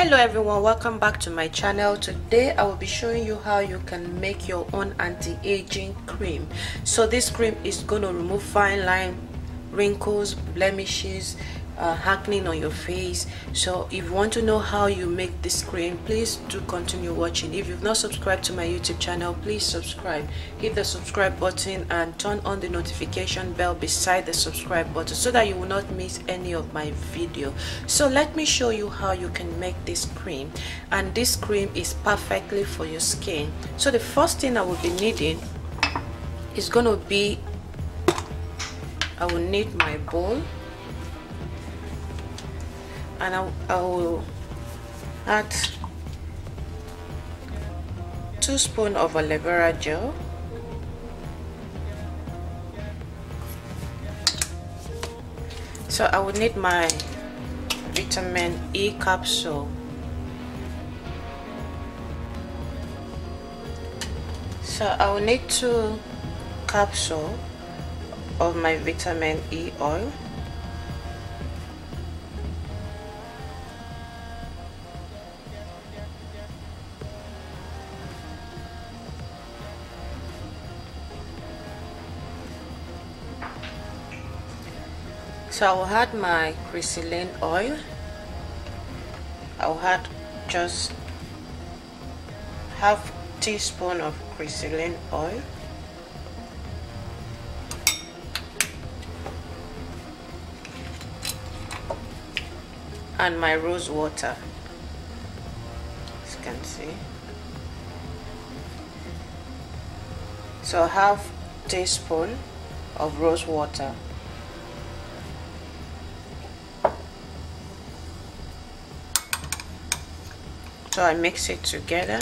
Hello everyone, welcome back to my channel. Today I will be showing you how you can make your own anti-aging cream. So this cream is going to remove fine line, wrinkles, blemishes, acne on your face. So if you want to know how you make this cream, please do continue watching. If you've not subscribed to my YouTube channel, please subscribe. Hit the subscribe button and turn on the notification bell beside the subscribe button so that you will not miss any of my video. So let me show you how you can make this cream, and this cream is perfectly for your skin. So the first thing I will be needing is going to be, I will need my bowl, and I will add 2 spoons of aloe vera gel, so I will need my vitamin E capsule, so I will need 2 capsules of my vitamin E oil, so I will add my glycerin oil. I will add just half teaspoon of glycerin oil, and my rose water, as you can see. So half teaspoon of rose water. So I mix it together.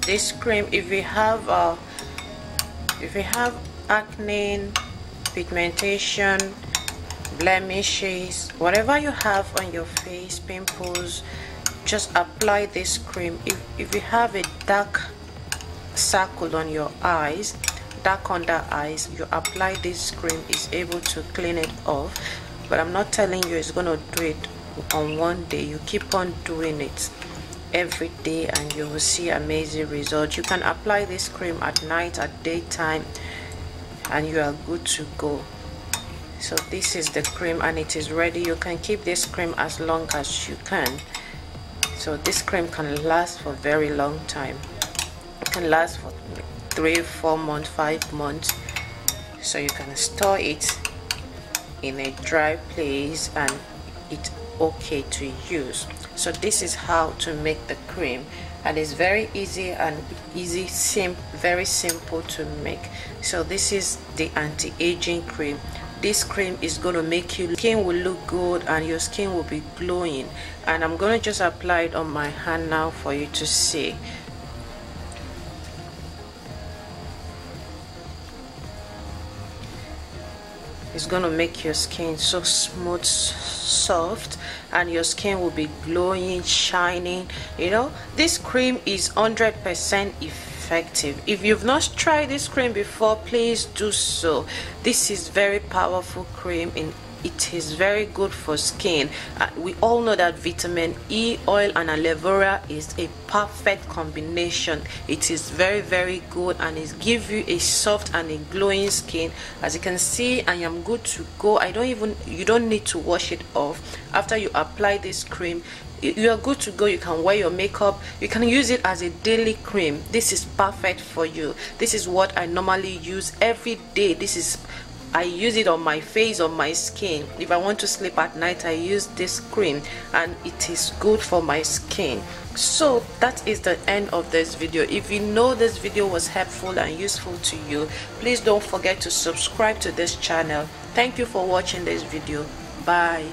This cream, if you have acne, pigmentation, blemishes, whatever you have on your face, pimples, just apply this cream. If you have a dark circle on your eyes, dark under eyes, you apply this cream, is able to clean it off. But I'm not telling you it's gonna do it on one day. You keep on doing it every day and you will see amazing results. You can apply this cream at night, at daytime, and you are good to go. So this is the cream and it is ready. You can keep this cream as long as you can. So this cream can last for a very long time. It can last for 3-4 months, 5 months. So you can store it in a dry place and it's okay to use. So this is how to make the cream, and it's very easy and very simple to make. So this is the anti-aging cream. This cream is going to make your skin will look good and your skin will be glowing. And I'm going to just apply it on my hand now for you to see. It's going to make your skin so smooth, soft, and your skin will be glowing, shining. You know, this cream is 100% effective. If you've not tried this cream before, please do so. This is very powerful cream, and it is very good for skin. We all know that vitamin E oil and aloe vera is a perfect combination. It is very good, and it gives you a soft and a glowing skin. As you can see, I am good to go. You don't need to wash it off. After you apply this cream, you are good to go. You can wear your makeup. You can use it as a daily cream. This is perfect for you. This is what I normally use every day. I use it on my face, on my skin. If I want to sleep at night, I use this cream and it is good for my skin. So that is the end of this video. If you know this video was helpful and useful to you, please don't forget to subscribe to this channel. Thank you for watching this video. Bye.